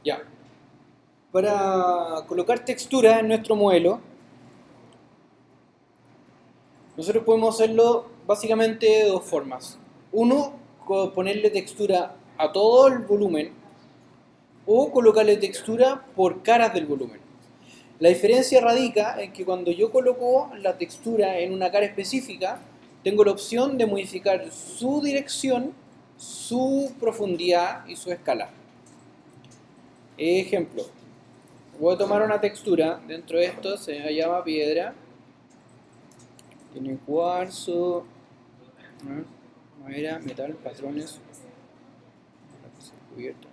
Ya. Para colocar textura en nuestro modelo, nosotros podemos hacerlo básicamente de dos formas. Uno, ponerle textura a todo el volumen o colocarle textura por caras del volumen. La diferencia radica en que cuando yo coloco la textura en una cara específica, tengo la opción de modificar su dirección, su profundidad y su escala. Ejemplo, voy a tomar una textura, dentro de esto se llama piedra, tiene cuarzo, madera, metal, patrones, cubierto.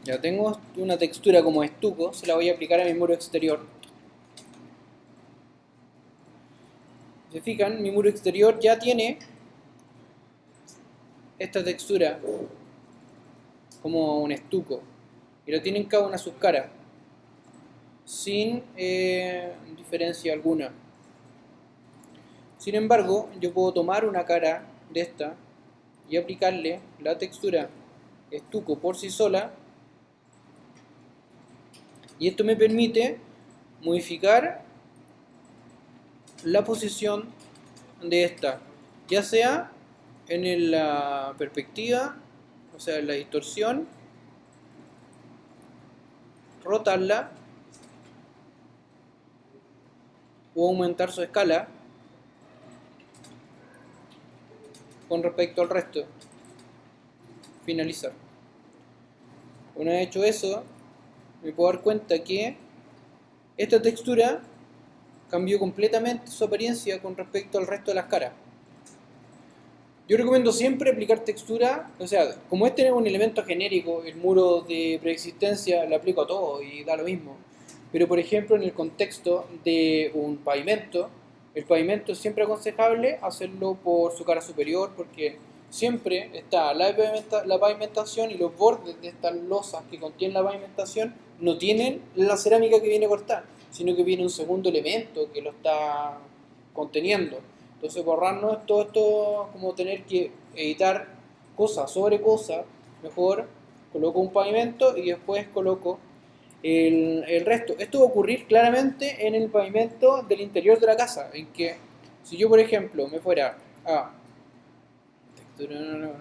Ya tengo una textura como estuco, se la voy a aplicar a mi muro exterior. Si se fijan, mi muro exterior ya tiene esta textura como un estuco y lo tienen cada una de sus caras sin diferencia alguna. Sin embargo, yo puedo tomar una cara de esta y aplicarle la textura estuco por sí sola, y esto me permite modificar la posición de esta, ya sea en la perspectiva, o sea, en la distorsión, rotarla o aumentar su escala con respecto al resto. Finalizar. Una vez hecho eso, me puedo dar cuenta que esta textura cambió completamente su apariencia con respecto al resto de las caras. Yo recomiendo siempre aplicar textura, o sea, como este es un elemento genérico, el muro de preexistencia lo aplico a todo y da lo mismo. Pero por ejemplo, en el contexto de un pavimento, el pavimento es siempre aconsejable hacerlo por su cara superior, porque siempre está la pavimentación y los bordes de estas losas que contienen la pavimentación no tienen la cerámica que viene cortada, sino que viene un segundo elemento que lo está conteniendo. Entonces borrarnos todo esto, como tener que editar cosa sobre cosa, mejor coloco un pavimento y después coloco el resto. Esto va a ocurrir claramente en el pavimento del interior de la casa, en que si yo por ejemplo me fuera a textura,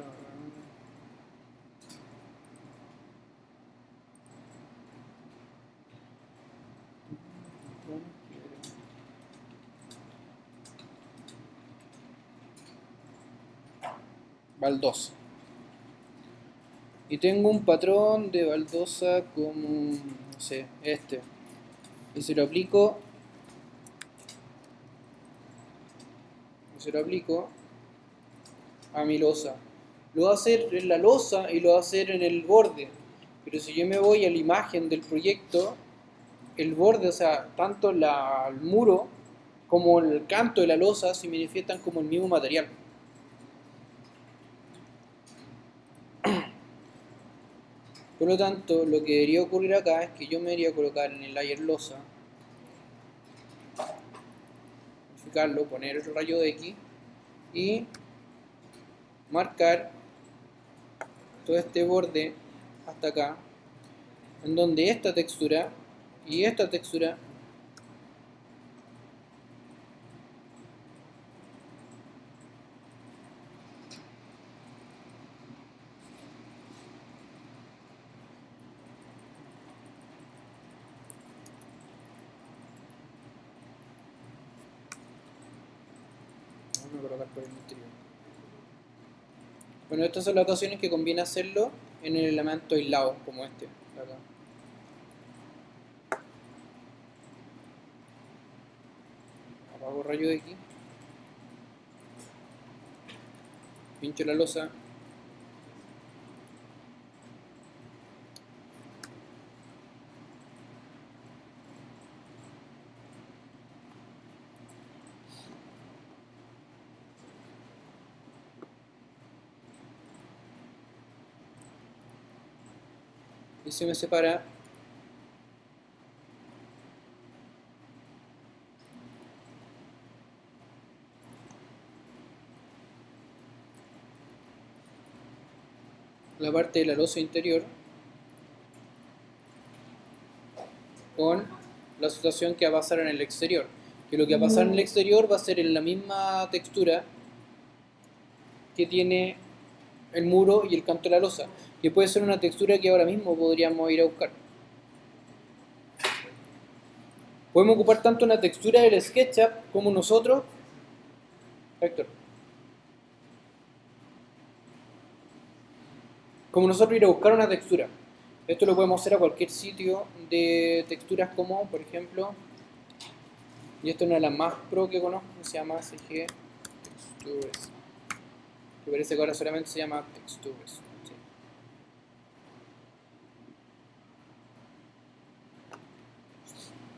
baldosa, y tengo un patrón de baldosa como, no sé, este, y se lo aplico a mi losa. Lo va a hacer en la losa y lo va a hacer en el borde. Pero si yo me voy a la imagen del proyecto, el borde, o sea, tanto el muro como el canto de la losa se manifiestan como el mismo material. Por lo tanto, lo que debería ocurrir acá es que yo me debería colocar en el layer losa, modificarlo, poner el rayo X y marcar todo este borde hasta acá, en donde esta textura y esta textura vamos a colocar por el interior. Bueno, estas son las ocasiones que conviene hacerlo en el elemento aislado, como este de acá. Apago rayo X, pincho la losa y se me separa la parte de la losa interior con la situación que va a pasar en el exterior. Que lo que va a pasar en el exterior va a ser en la misma textura que tiene el muro y el canto de la losa, que puede ser una textura que ahora mismo podríamos ir a buscar. Podemos ocupar tanto una textura del SketchUp como nosotros, Héctor, como nosotros ir a buscar una textura. Esto lo podemos hacer a cualquier sitio de texturas como, por ejemplo, y esto es una de las más pro que conozco, se llama CG Textures. Me parece que ahora solamente se llama Textures. Sí.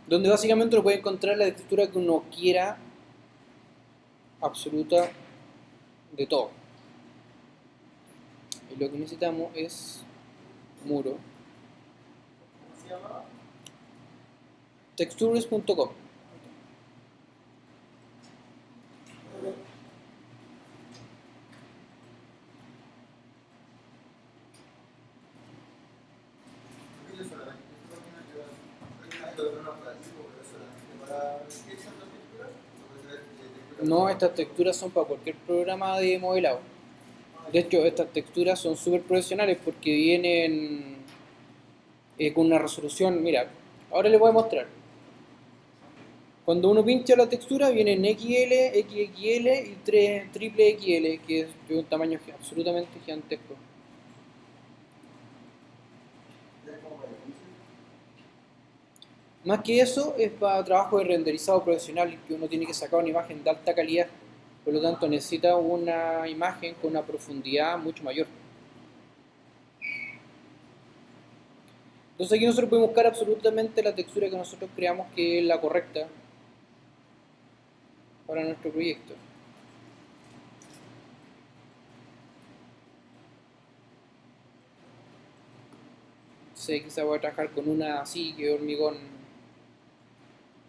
Donde básicamente uno puede encontrar la textura que uno quiera, absoluta, de todo. Y lo que necesitamos es muro. ¿Cómo se llama? Textures.com. No, estas texturas son para cualquier programa de modelado. De hecho, estas texturas son súper profesionales porque vienen con una resolución. Mira, ahora les voy a mostrar. Cuando uno pincha la textura viene en XL, XXL y triple XL, que es de un tamaño absolutamente gigantesco. Más que eso, es para trabajo de renderizado profesional, que uno tiene que sacar una imagen de alta calidad. Por lo tanto, necesita una imagen con una profundidad mucho mayor. Entonces aquí nosotros podemos buscar absolutamente la textura que nosotros creamos que es la correcta para nuestro proyecto. Entonces quizá voy a trabajar con una así, que es hormigón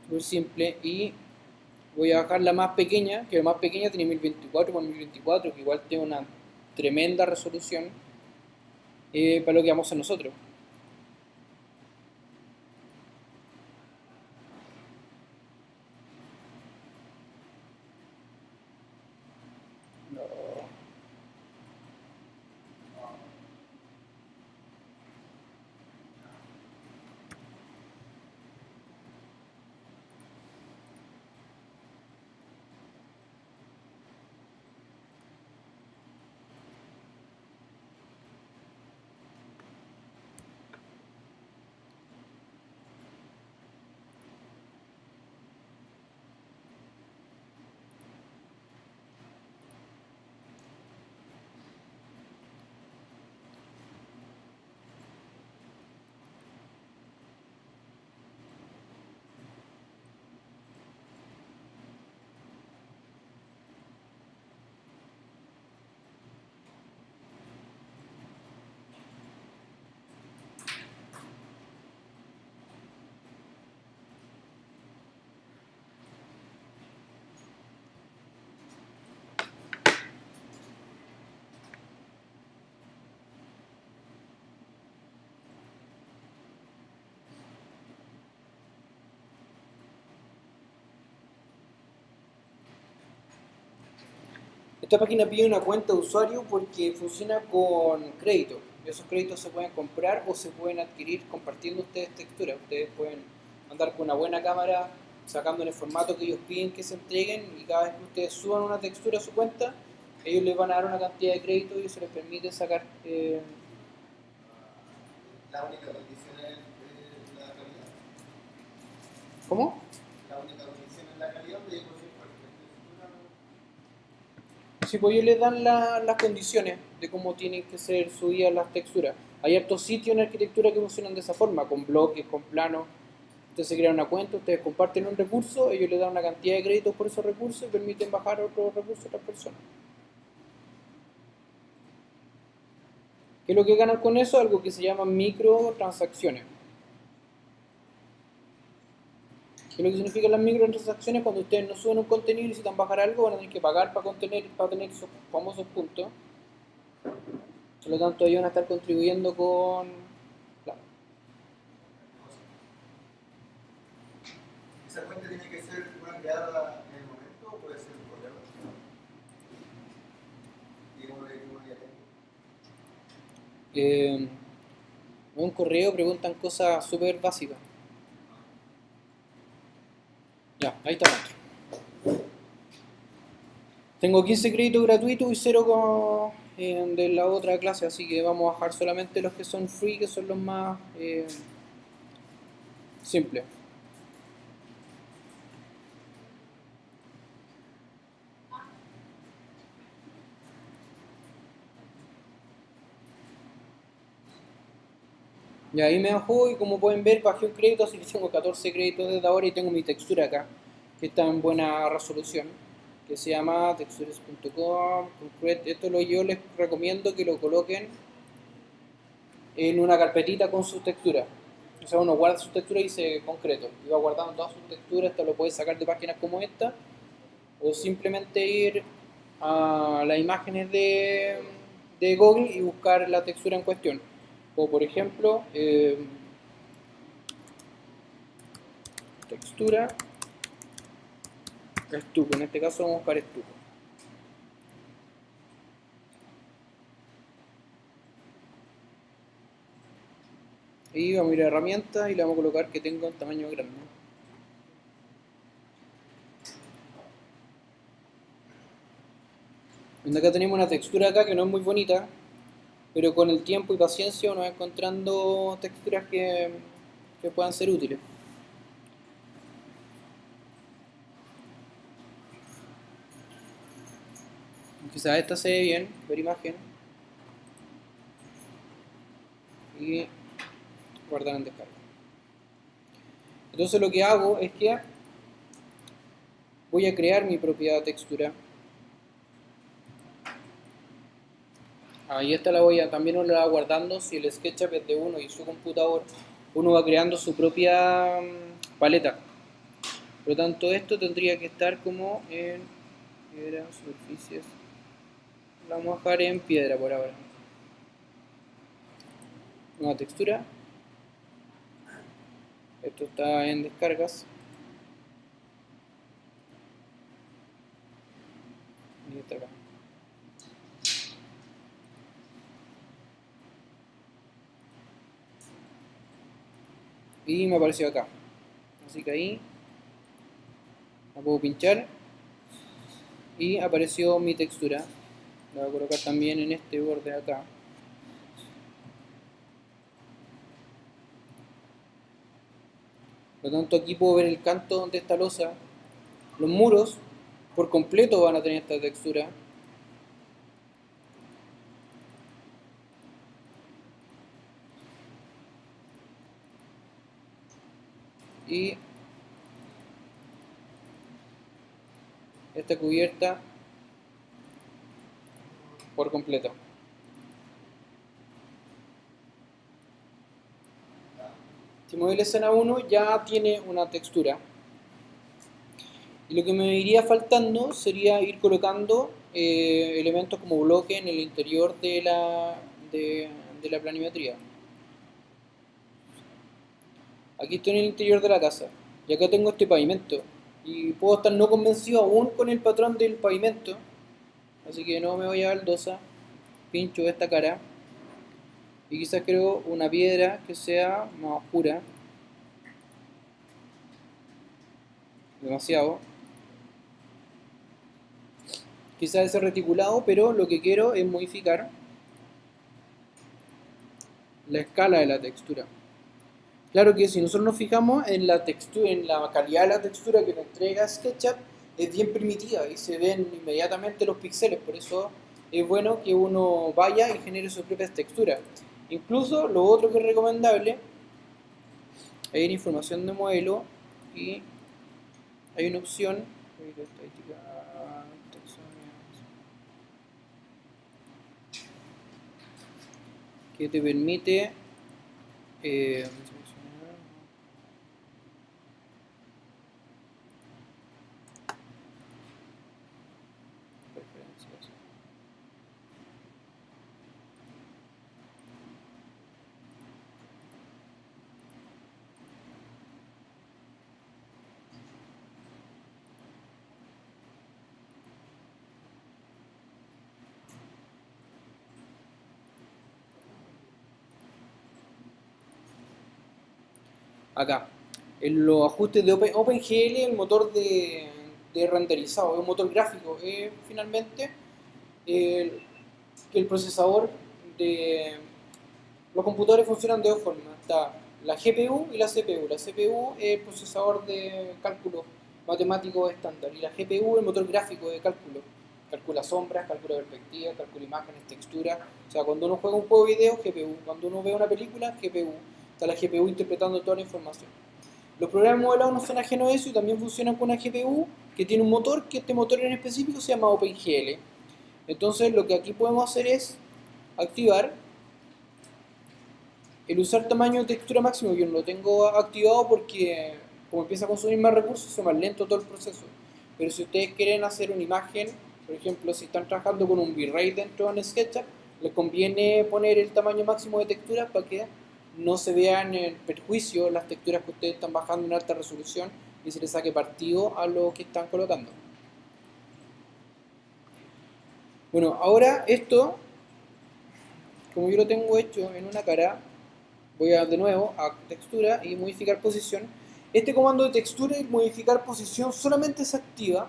muy simple, y voy a bajar la más pequeña, que la más pequeña tiene 1024 x 1024, que igual tiene una tremenda resolución para lo que vamos a hacer nosotros. Esta página pide una cuenta de usuario porque funciona con créditos. Esos créditos se pueden comprar o se pueden adquirir compartiendo ustedes texturas. Ustedes pueden andar con una buena cámara sacando en el formato que ellos piden que se entreguen, y cada vez que ustedes suban una textura a su cuenta, ellos les van a dar una cantidad de créditos y eso les permite sacar... La única condición es la calidad. ¿Cómo? La única condición es la calidad de cualquier parte. Sí, pues ellos les dan las condiciones de cómo tienen que ser subidas las texturas. Hay hartos sitios en arquitectura que funcionan de esa forma, con bloques, con planos. Ustedes se crean una cuenta, ustedes comparten un recurso, ellos les dan una cantidad de créditos por esos recursos y permiten bajar otros recursos a otras personas. ¿Qué es lo que ganan con eso? Algo que se llama microtransacciones. ¿Qué es lo que significan las microtransacciones? Cuando ustedes no suben un contenido y necesitan bajar algo, van a tener que pagar para tener esos famosos puntos. Por lo tanto, ellos van a estar contribuyendo con... Claro. ¿Esa fuente tiene que ser una creada en el momento o puede ser un correo? Y uno ya tengo. Un correo preguntan cosas súper básicas. Ya, ahí está. Tengo 15 créditos gratuitos y 0 de la otra clase, así que vamos a bajar solamente los que son free, que son los más simples. Y ahí me bajó y como pueden ver bajé un crédito, así que tengo 14 créditos desde ahora y tengo mi textura acá, que está en buena resolución, que se llama textures.com. Esto yo les recomiendo que lo coloquen en una carpetita con sus texturas. O sea, uno guarda sus texturas y dice concreto, y va guardando todas sus texturas, esto lo puedes sacar de páginas como esta, o simplemente ir a las imágenes de Google y buscar la textura en cuestión. O por ejemplo, textura estuco. En este caso vamos a buscar estuco. Y vamos a ir a herramientas y le vamos a colocar que tenga un tamaño grande. Acá tenemos una textura acá que no es muy bonita, pero con el tiempo y paciencia uno va encontrando texturas que puedan ser útiles. Quizás esta se ve bien, ver imagen y guardar en descarga. Entonces lo que hago es que voy a crear mi propia textura. Ahí esta la voy a, también uno la va guardando. Si el SketchUp es de uno y su computador, uno va creando su propia paleta. Por lo tanto, esto tendría que estar como en piedra, superficies. La vamos a dejar en piedra por ahora. Nueva textura. Esto está en descargas. Y está acá. Y me apareció acá. Así que ahí la puedo pinchar y apareció mi textura. La voy a colocar también en este borde de acá. Por lo tanto, aquí puedo ver el canto de esta losa. Los muros por completo van a tener esta textura. Y esta cubierta por completo. Si muevo la escena 1 ya tiene una textura. Y lo que me iría faltando sería ir colocando elementos como bloque en el interior de la planimetría. Aquí estoy en el interior de la casa y acá tengo este pavimento. Y puedo estar no convencido aún con el patrón del pavimento. Así que no me voy a baldosa. Pincho esta cara. Y quizás creo una piedra que sea más oscura. Demasiado. Quizás ese reticulado, pero lo que quiero es modificar la escala de la textura. Claro que si nosotros nos fijamos en la textura, en la calidad de la textura que nos entrega SketchUp, es bien primitiva y se ven inmediatamente los píxeles, por eso es bueno que uno vaya y genere sus propias texturas. Incluso lo otro que es recomendable es ir a información de modelo y hay una opción que te permite acá. En los ajustes de OpenGL, el motor de renderizado, es un motor gráfico, es finalmente el, que el procesador de los computadores funcionan de dos formas. Está la GPU y la CPU. La CPU es el procesador de cálculo matemático estándar y la GPU es el motor gráfico de cálculo. Calcula sombras, calcula perspectiva, calcula imágenes, texturas. O sea, cuando uno juega un juego de video, GPU. Cuando uno ve una película, GPU. Está la GPU interpretando toda la información. Los programas modelados no son ajenos a eso y también funcionan con una GPU que tiene un motor, que este motor en específico se llama OpenGL. Entonces lo que aquí podemos hacer es activar el usar tamaño de textura máximo. Yo no lo tengo activado porque como empieza a consumir más recursos es más lento todo el proceso. Pero si ustedes quieren hacer una imagen, por ejemplo si están trabajando con un bitrate dentro de SketchUp, les conviene poner el tamaño máximo de textura para que no se vean en perjuicio las texturas que ustedes están bajando en alta resolución y se les saque partido a lo que están colocando. Bueno, ahora esto, como yo lo tengo hecho en una cara, voy a de nuevo a textura y modificar posición. Este comando de textura y modificar posición solamente se activa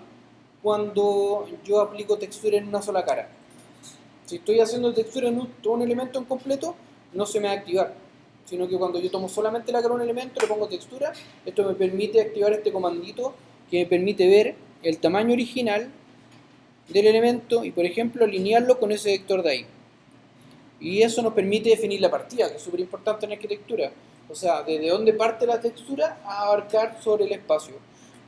cuando yo aplico textura en una sola cara. Si estoy haciendo textura en todo un elemento en completo, no se me va a activar, sino que cuando yo tomo solamente la cara de un elemento, le pongo textura, esto me permite activar este comandito que me permite ver el tamaño original del elemento y por ejemplo alinearlo con ese vector de ahí. Y eso nos permite definir la partida, que es súper importante en arquitectura. O sea, desde dónde parte la textura a abarcar sobre el espacio.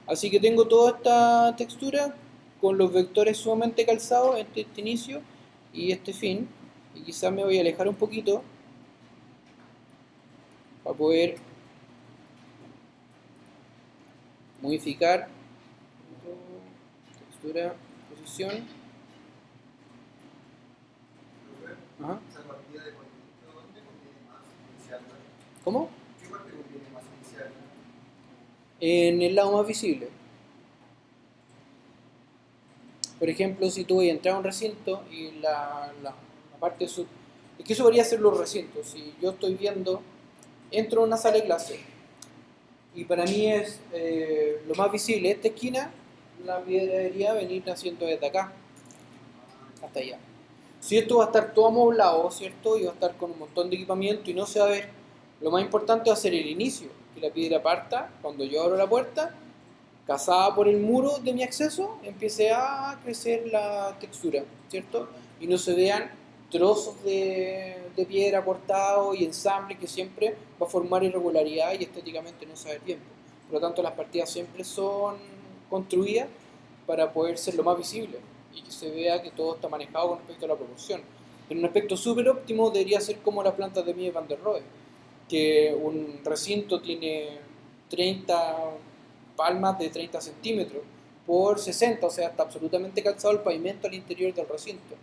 Así que tengo toda esta textura con los vectores sumamente calzados entre este inicio y este fin. Y quizás me voy a alejar un poquito para poder modificar textura, posición. Ajá. Esa partida de contexto, ¿dónde conviene más iniciarla? ¿Cómo? ¿Qué parte conviene más iniciarla? En el lado más visible. Por ejemplo, si tú voy a entrar a un recinto y la parte sub... Es que eso debería ser los recintos. Si yo estoy viendo, entro a una sala de clase y para mí es lo más visible, esta esquina, la piedra debería venir haciendo desde acá hasta allá. Si esto va a estar todo amoblado, ¿cierto? Y va a estar con un montón de equipamiento y no se va a ver, lo más importante va a ser el inicio, que la piedra parta cuando yo abro la puerta, casada por el muro de mi acceso, empiece a crecer la textura, ¿cierto? Y no se vean trozos de piedra cortados y ensamble que siempre va a formar irregularidad y estéticamente no se va a ver bien. Por lo tanto, las partidas siempre son construidas para poder ser lo más visible y que se vea que todo está manejado con respecto a la proporción. En un aspecto súper óptimo debería ser como las plantas de Mies van der Rohe, que un recinto tiene 30 palmas de 30 centímetros por 60, o sea, está absolutamente calzado el pavimento al interior del recinto.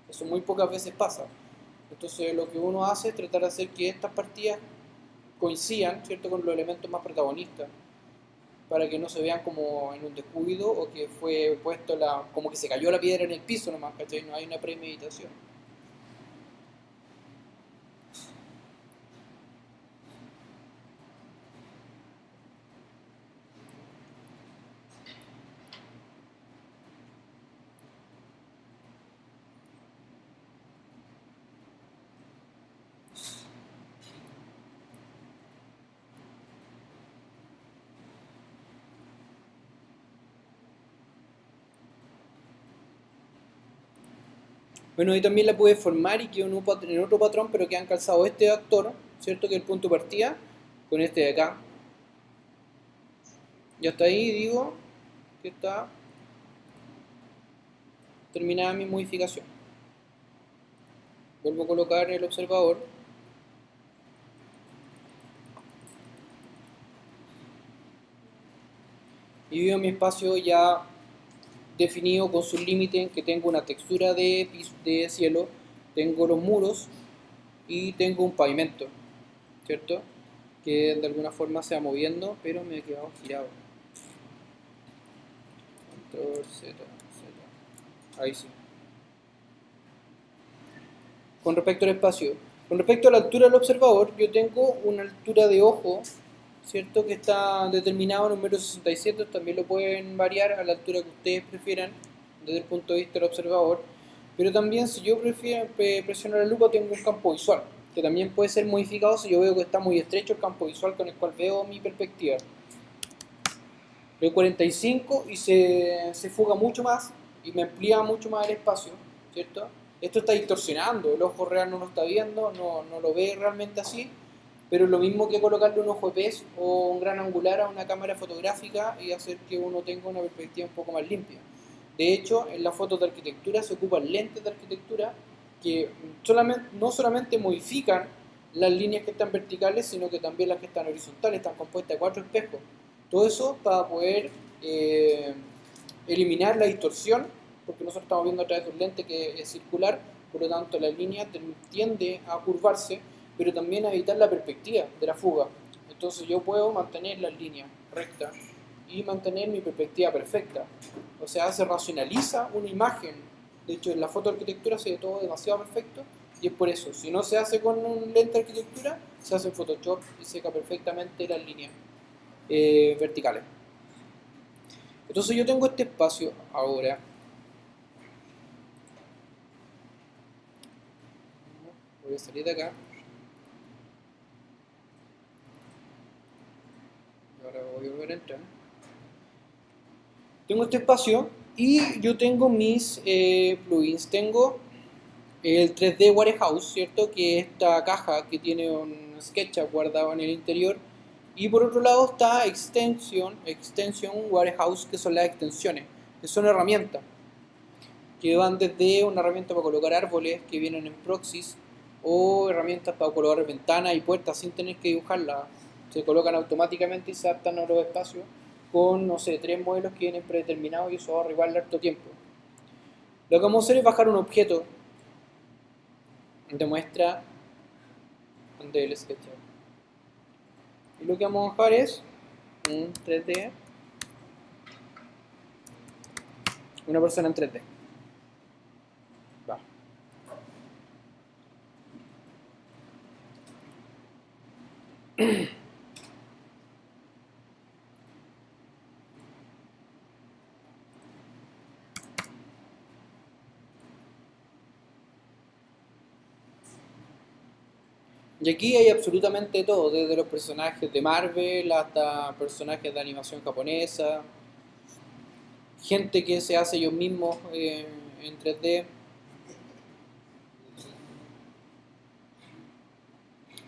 Eso muy pocas veces pasa. Entonces lo que uno hace es tratar de hacer que estas partidas coincidan, ¿cierto?, con los elementos más protagonistas, para que no se vean como en un descuido o que fue puesto como que se cayó la piedra en el piso nomás, ¿cachai? No hay una premeditación. Bueno, ahí también la puedes formar y queda en otro patrón, pero que han calzado este actor, ¿cierto? Que es el punto de partida, con este de acá. Y hasta ahí digo que está terminada mi modificación. Vuelvo a colocar el observador. Y veo mi espacio ya definido con sus límites, en que tengo una textura de cielo, tengo los muros y tengo un pavimento, ¿cierto? Que de alguna forma se va moviendo, pero me he quedado girado. Control Z, Z. Ahí sí. Con respecto al espacio, con respecto a la altura del observador, yo tengo una altura de ojo ¿cierto? Que está determinado en un metro 67, también lo pueden variar a la altura que ustedes prefieran desde el punto de vista del observador, pero también si yo presiono la lupa tengo un campo visual, que también puede ser modificado si yo veo que está muy estrecho el campo visual con el cual veo mi perspectiva. Veo 45 y se fuga mucho más y me amplía mucho más el espacio, ¿cierto? Esto está distorsionando, el ojo real no lo está viendo, no lo ve realmente así, pero es lo mismo que colocarle un ojo de pez o un gran angular a una cámara fotográfica y hacer que uno tenga una perspectiva un poco más limpia. De hecho, en las fotos de arquitectura se ocupan lentes de arquitectura que no solamente modifican las líneas que están verticales, sino que también las que están horizontales, están compuestas de 4 espejos. Todo eso para poder eliminar la distorsión, porque nosotros estamos viendo a través de un lente que es circular, por lo tanto la línea tiende a curvarse, pero también a evitar la perspectiva de la fuga. Entonces yo puedo mantener la línea recta y mantener mi perspectiva perfecta. O sea, se racionaliza una imagen. De hecho, en la foto de arquitectura se ve todo demasiado perfecto y es por eso. Si no se hace con un lente de arquitectura, se hace en Photoshop y seca perfectamente las líneas verticales. Entonces yo tengo este espacio ahora. Voy a salir de acá. Y ahora voy a volver a entrar. Tengo este espacio y yo tengo mis plugins. Tengo el 3D Warehouse, ¿cierto? Que es esta caja que tiene un SketchUp guardado en el interior. Y por otro lado está Extension Warehouse, que son las extensiones, que son herramientas, que van desde una herramienta para colocar árboles que vienen en proxies, o herramientas para colocar ventanas y puertas sin tener que dibujarlas. Se colocan automáticamente y se adaptan a los espacios con, no sé, 3 modelos que vienen predeterminados y eso ahorra igual harto tiempo. Lo que vamos a hacer es bajar un objeto de muestra del SketchUp. Y lo que vamos a bajar es un 3D, una persona en 3D. Va. Y aquí hay absolutamente todo, desde los personajes de Marvel hasta personajes de animación japonesa, gente que se hace ellos mismos en 3D.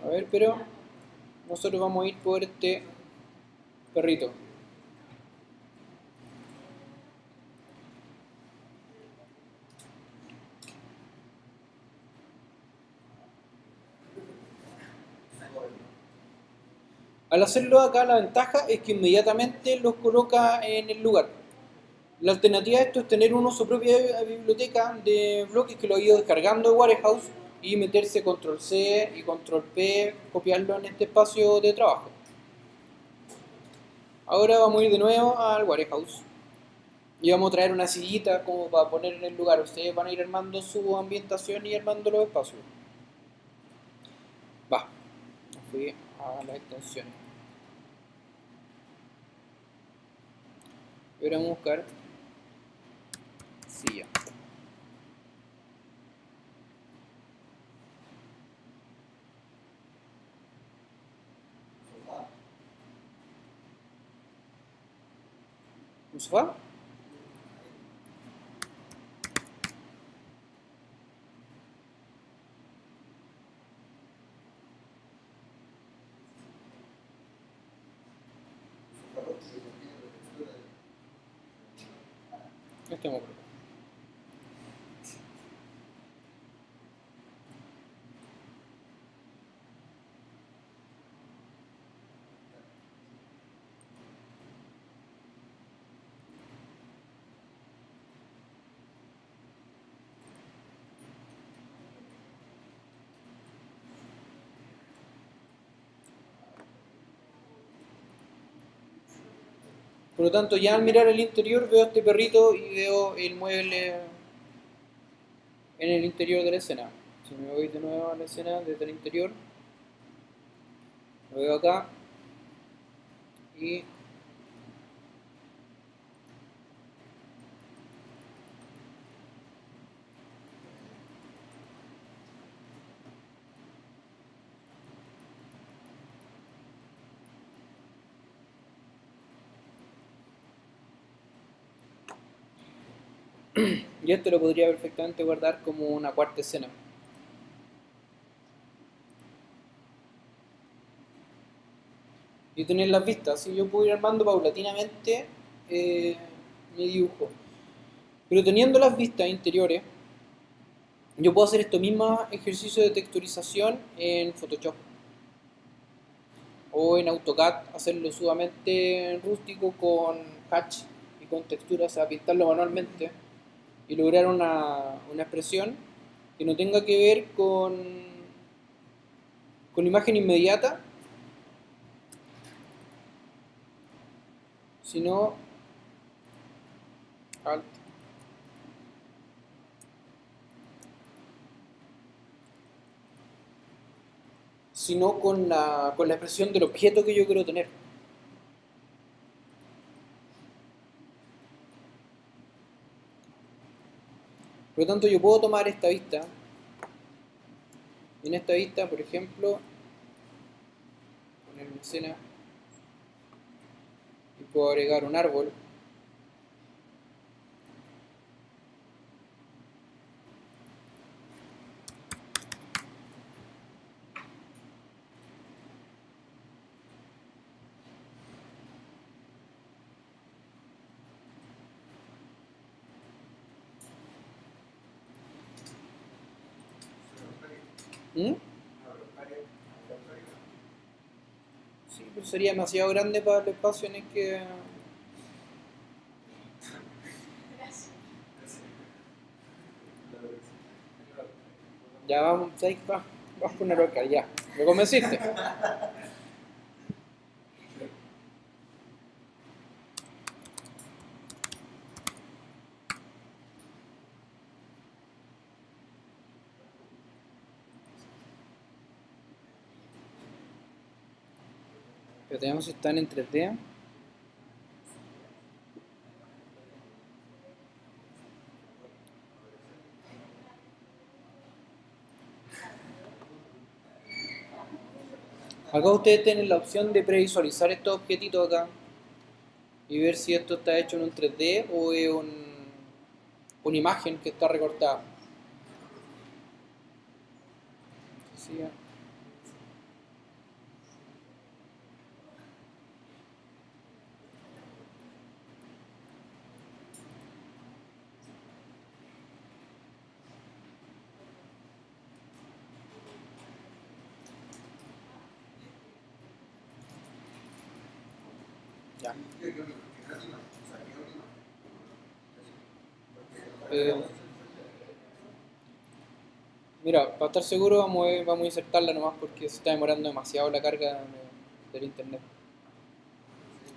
A ver, pero nosotros vamos a ir por este perrito. Al hacerlo acá, la ventaja es que inmediatamente los coloca en el lugar. La alternativa a esto es tener uno su propia biblioteca de bloques que lo ha ido descargando de Warehouse y meterse control C y control P, copiarlo en este espacio de trabajo. Ahora vamos a ir de nuevo al Warehouse y vamos a traer una sillita como para poner en el lugar. Ustedes van a ir armando su ambientación y armando los espacios. Va, fui a las extensiones. Y ahora vamos a buscar silla. ¿Un sofá? Este vamos a probar. Por lo tanto, ya al mirar el interior veo este perrito y veo el mueble en el interior de la escena. Si me voy de nuevo a la escena desde el interior, lo veo acá. y y esto lo podría perfectamente guardar como una cuarta escena. Y tener las vistas, si yo puedo ir armando paulatinamente mi dibujo. Pero teniendo las vistas interiores, yo puedo hacer estos mismos ejercicios de texturización en Photoshop o en AutoCAD, hacerlo sumamente rústico con hatch y con textura, o sea, pintarlo manualmente y lograr una expresión que no tenga que ver con imagen inmediata, sino alt, sino con la expresión del objeto que yo quiero tener. Por lo tanto, yo puedo tomar esta vista, y en esta vista, por ejemplo, poner una escena, y puedo agregar un árbol, ¿Mm? Sí, pero sería demasiado grande para el espacio en el que... Ya vamos, ¿sabes? Vamos con una roca, ya. ¿Me convenciste? Pero tenemos que estar en 3D. Acá ustedes tienen la opción de previsualizar estos objetitos acá y ver si esto está hecho en un 3D o es una imagen que está recortada. Sí, ya. Eh, Mira, para estar seguro vamos a insertarla nomás porque se está demorando demasiado la carga del internet.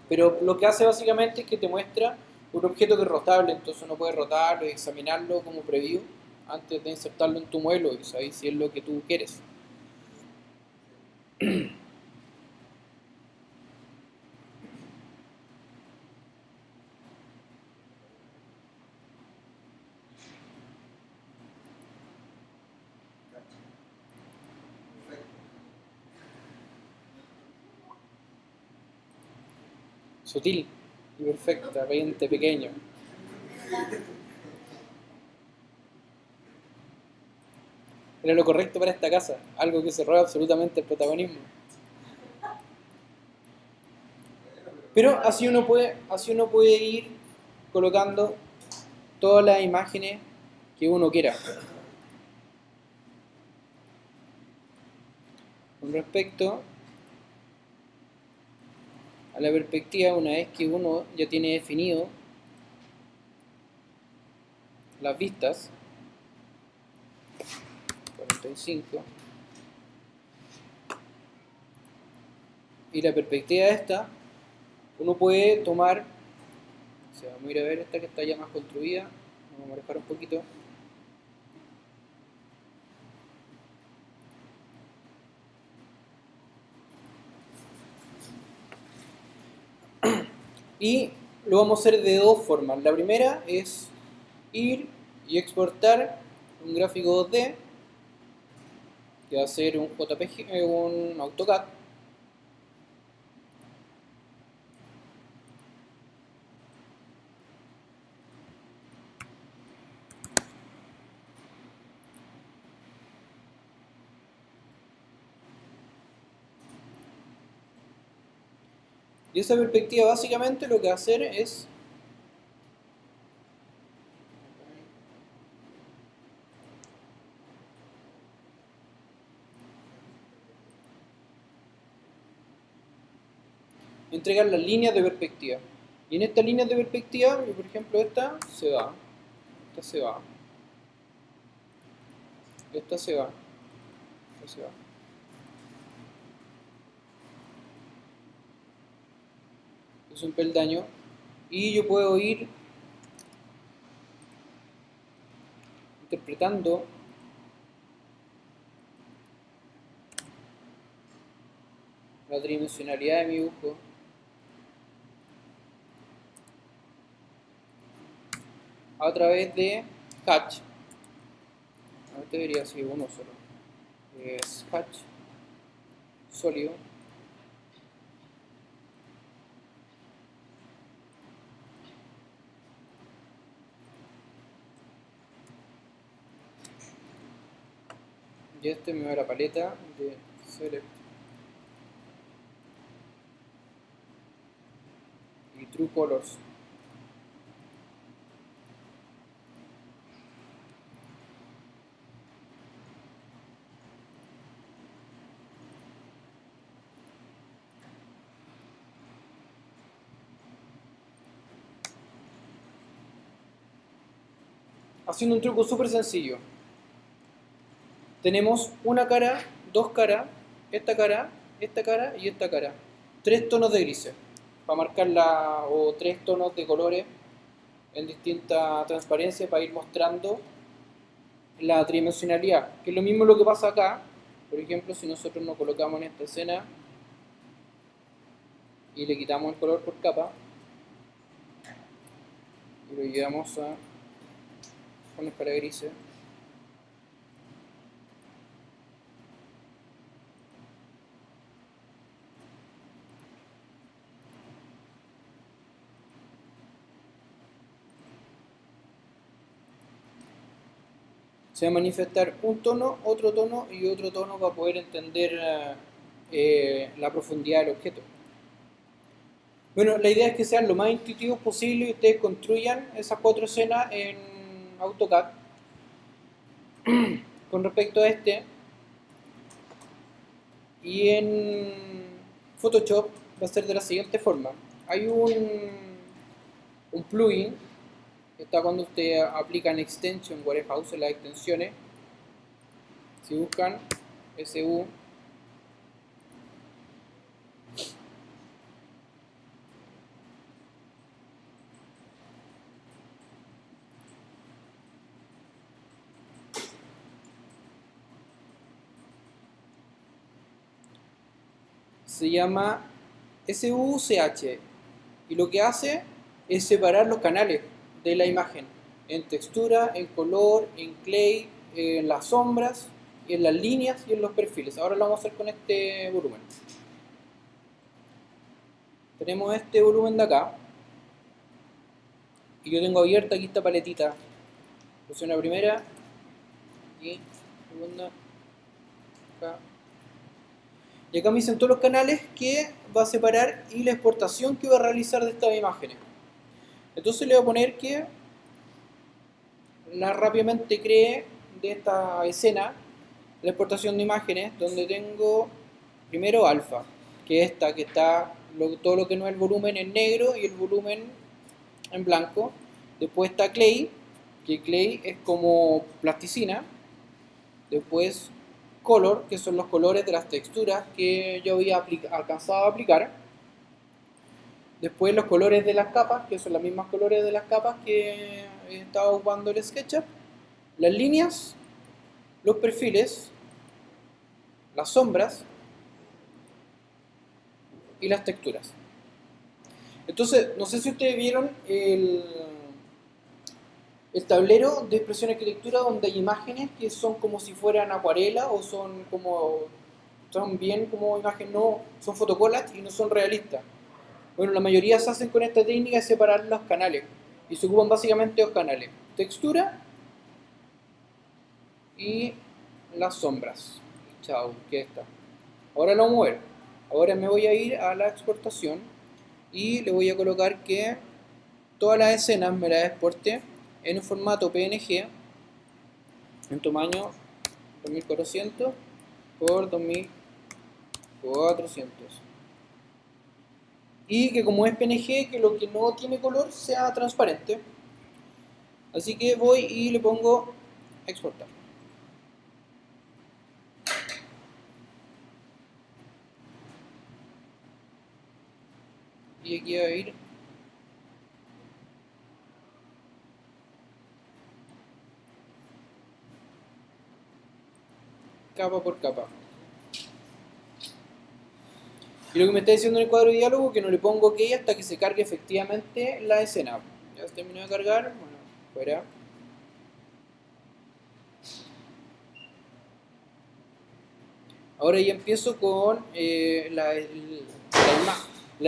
Pero lo que hace básicamente es que te muestra un objeto que es rotable, entonces uno puede rotarlo y examinarlo como preview antes de insertarlo en tu modelo y sabes si es lo que tú quieres. Sutil y perfecta, pariente pequeño. Era lo correcto para esta casa, algo que se roba absolutamente el protagonismo. Pero así uno puede ir colocando todas las imágenes que uno quiera. Con respecto a la perspectiva, una vez que uno ya tiene definido las vistas, 45, y la perspectiva esta, uno puede tomar, o sea, vamos a ir a ver esta que está ya más construida, vamos a alejar un poquito. Y lo vamos a hacer de dos formas. La primera es ir y exportar un gráfico 2D, que va a ser un JPG, un AutoCAD. Y esa perspectiva básicamente lo que va a hacer es entregar las líneas de perspectiva. Y en estas líneas de perspectiva, por ejemplo, esta se va, esta se va, esta se va, esta se va. Es un peldaño. Y yo puedo ir interpretando la tridimensionalidad de mi dibujo a través de Hatch. Este debería ser uno solo. Es Hatch sólido. Y este me va a la paleta de Select y True Colors. Haciendo un truco súper sencillo. Tenemos una cara, dos caras, esta cara y esta cara. Tres tonos de grises para marcarla, o tres tonos de colores en distinta transparencia para ir mostrando la tridimensionalidad. Que es lo mismo lo que pasa acá. Por ejemplo, si nosotros nos colocamos en esta escena y le quitamos el color por capa y lo llevamos a con para grises, se va a manifestar un tono y otro tono para poder entender la profundidad del objeto. Bueno, la idea es que sean lo más intuitivos posible y ustedes construyan esas cuatro escenas en AutoCAD. Con respecto a este, y en Photoshop va a ser de la siguiente forma. Hay un plugin que está cuando ustedes aplican Extension Warehouse en las extensiones. Si buscan SU, se llama SUCH, y lo que hace es separar los canales de la imagen en textura, en color, en clay, en las sombras, en las líneas y en los perfiles. Ahora lo vamos a hacer con este volumen. Tenemos este volumen de acá y yo tengo abierta aquí esta paletita. Presiono la primera y segunda acá. Y acá me dicen todos los canales que va a separar y la exportación que va a realizar de estas imágenes. Entonces le voy a poner que rápidamente cree de esta escena la exportación de imágenes, donde tengo primero alfa, que es esta que está todo lo que no es el volumen en negro y el volumen en blanco. Después está clay, que clay es como plasticina. Después color, que son los colores de las texturas que yo había alcanzado a aplicar. Después los colores de las capas, que son los mismos colores de las capas que estaba ocupando el SketchUp. Las líneas, los perfiles, las sombras y las texturas. Entonces, no sé si ustedes vieron el tablero de expresión de arquitectura donde hay imágenes que son como si fueran acuarela o son bien como imágenes, no, son photocollage y no son realistas. Bueno, la mayoría se hacen con esta técnica de separar los canales y se ocupan básicamente dos canales, textura y las sombras. Chao, que está. Ahora lo vamos a ver. Ahora me voy a ir a la exportación y le voy a colocar que todas las escenas me las exporte en un formato PNG en tamaño 2400 por 2400 y que como es PNG, que lo que no tiene color sea transparente. Así que voy y le pongo exportar. Y aquí va a ir capa por capa. Y lo que me está diciendo en el cuadro de diálogo es que no le pongo OK hasta que se cargue efectivamente la escena. Ya se terminó de cargar, bueno, fuera. Ahora ya empiezo con la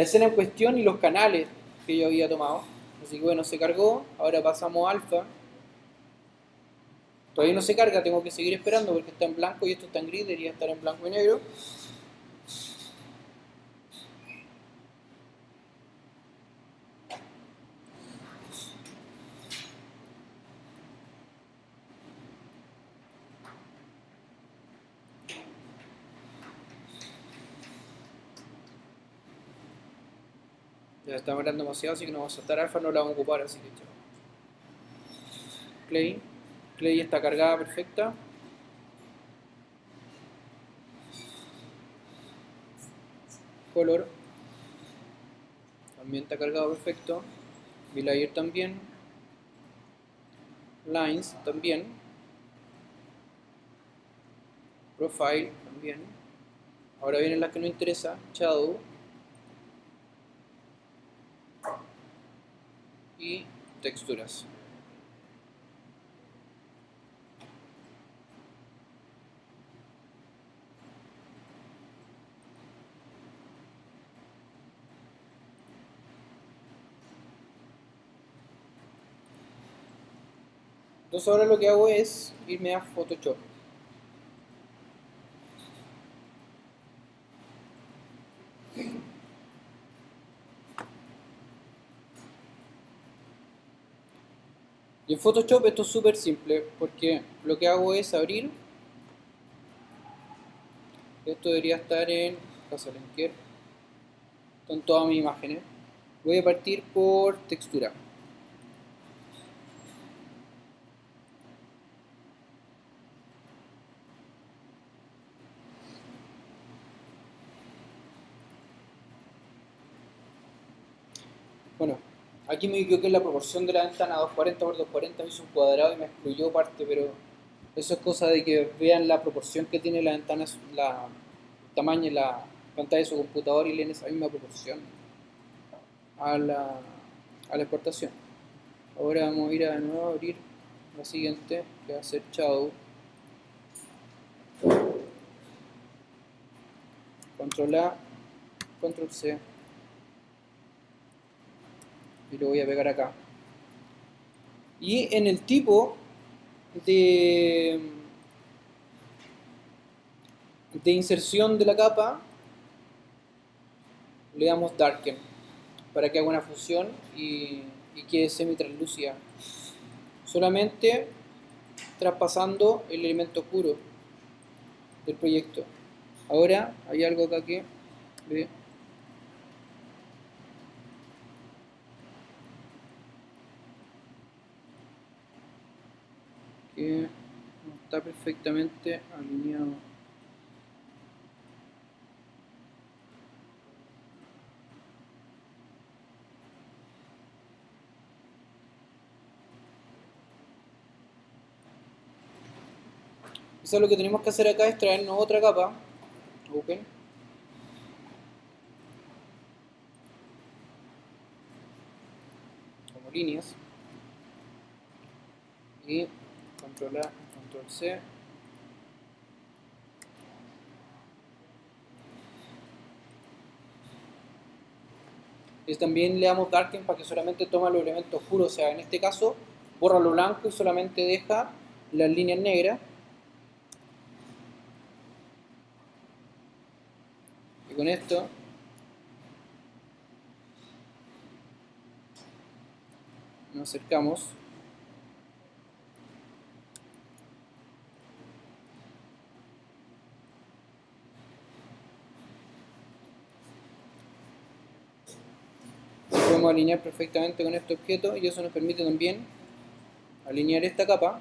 escena en cuestión y los canales que yo había tomado. Así que bueno, se cargó. Ahora pasamos a alfa. Todavía no se carga, tengo que seguir esperando porque está en blanco y esto está en gris, debería estar en blanco y negro. Ya está demorando demasiado, así que no vamos a saltar alfa, no la vamos a ocupar, así que chao. Clay. Clay está cargada perfecta. Color. También está cargado perfecto. V-Layer también. Lines también. Profile también. Ahora vienen las que nos interesa. Shadow. Y texturas. Entonces ahora lo que hago es irme a Photoshop. Y en Photoshop esto es súper simple porque lo que hago es abrir. Esto debería estar en Casablanca. Están todas mis imágenes. Voy a partir por textura. Bueno, aquí me equivoqué en la proporción de la ventana, 240 por 240 me hizo un cuadrado y me excluyó parte, pero eso es cosa de que vean la proporción que tiene la ventana, el tamaño de la pantalla de su computador y leen esa misma proporción a la exportación. Ahora vamos a ir de nuevo a abrir la siguiente, que va a ser Shadow. Control A, Control C. Y lo voy a pegar acá. Y en el tipo de inserción de la capa le damos Darken para que haga una fusión y quede semi-translúcida, solamente traspasando el elemento oscuro del proyecto. Ahora hay algo acá que ve que no está perfectamente alineado. Quizás lo que tenemos que hacer acá es traernos otra capa, Open, líneas y control A, control C. Y también le damos darken para que solamente toma los elementos oscuros, o sea, en este caso borra lo blanco y solamente deja las líneas negras. Y con esto nos acercamos. Podemos alinear perfectamente con este objeto y eso nos permite también alinear esta capa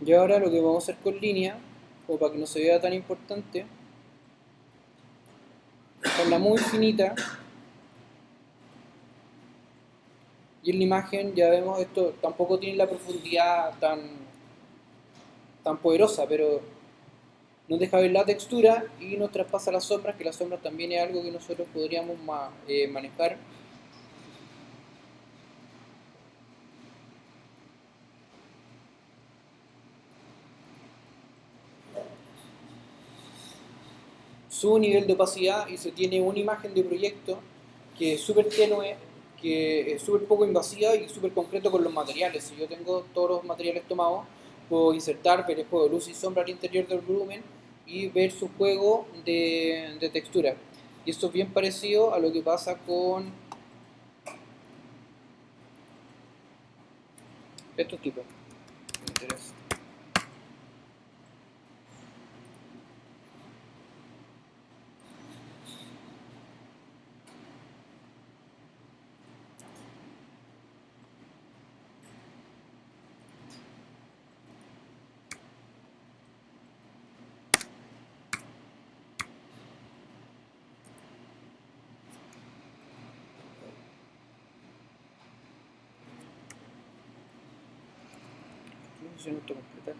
y ahora lo que vamos a hacer con línea, o para que no se vea tan importante, dejarla muy finita. Y en la imagen ya vemos esto, tampoco tiene la profundidad tan poderosa, pero nos deja ver la textura y nos traspasa las sombras, que las sombras también es algo que nosotros podríamos manejar. Su nivel de opacidad y se tiene una imagen de proyecto que es súper tenue, que es súper poco invasiva y súper concreto con los materiales. Si yo tengo todos los materiales tomados, puedo insertar, ver el juego de luz y sombra al interior del volumen y ver su juego de textura. Y esto es bien parecido a lo que pasa con estos tipos. Me interesa. Función autocompletar.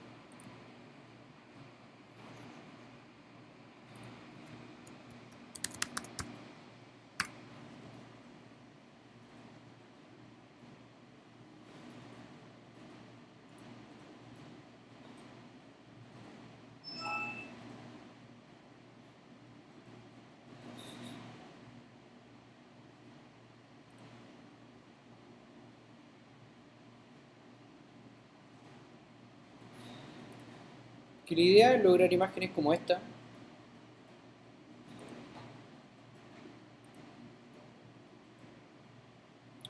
Que la idea es lograr imágenes como esta,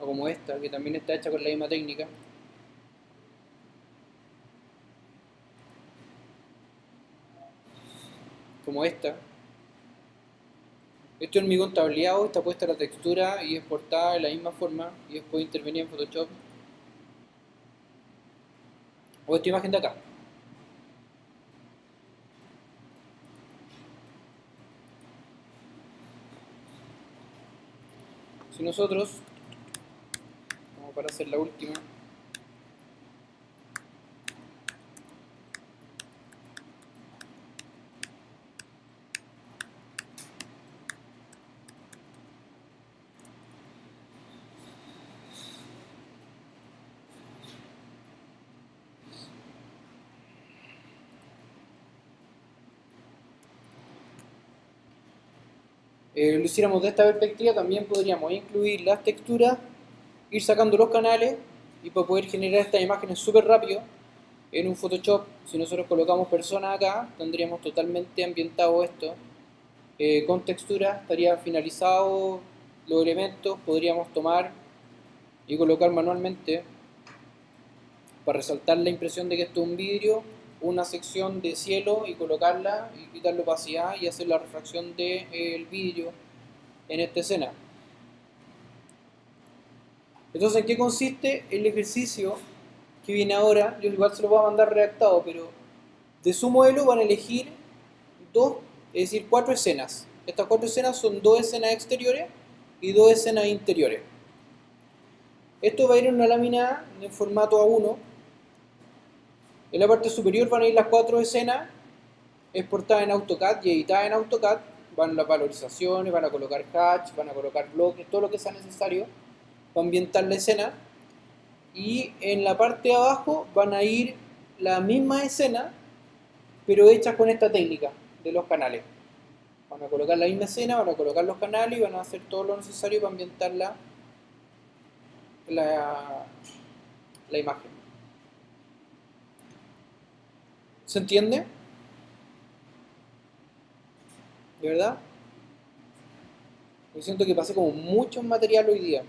o como esta, que también está hecha con la misma técnica. Como esta. Esto es hormigón tableado, está puesta la textura y exportada de la misma forma y después intervenir en Photoshop. O esta imagen de acá. Si nosotros, como para hacer la última, lo hiciéramos de esta perspectiva, también podríamos incluir las texturas, ir sacando los canales y para poder generar estas imágenes súper rápido en un Photoshop. Si nosotros colocamos personas acá, tendríamos totalmente ambientado esto con textura, estaría finalizado los elementos, podríamos tomar y colocar manualmente para resaltar la impresión de que esto es un vidrio, una sección de cielo y colocarla y quitar la opacidad y hacer la refracción del vidrio en esta escena. Entonces, ¿en qué consiste el ejercicio que viene ahora? Yo igual se lo voy a mandar redactado, pero de su modelo van a elegir 4 escenas. Estas 4 escenas son 2 escenas exteriores y 2 escenas interiores. Esto va a ir en una lámina en formato A1. En la parte superior van a ir las 4 escenas exportadas en AutoCAD y editadas en AutoCAD. Van las valorizaciones, van a colocar hatch, van a colocar bloques, todo lo que sea necesario para ambientar la escena. Y en la parte de abajo van a ir la misma escena, pero hechas con esta técnica de los canales. Van a colocar la misma escena, van a colocar los canales y van a hacer todo lo necesario para ambientar la imagen. ¿Se entiende? ¿De verdad? Yo siento que pasé como mucho material hoy día.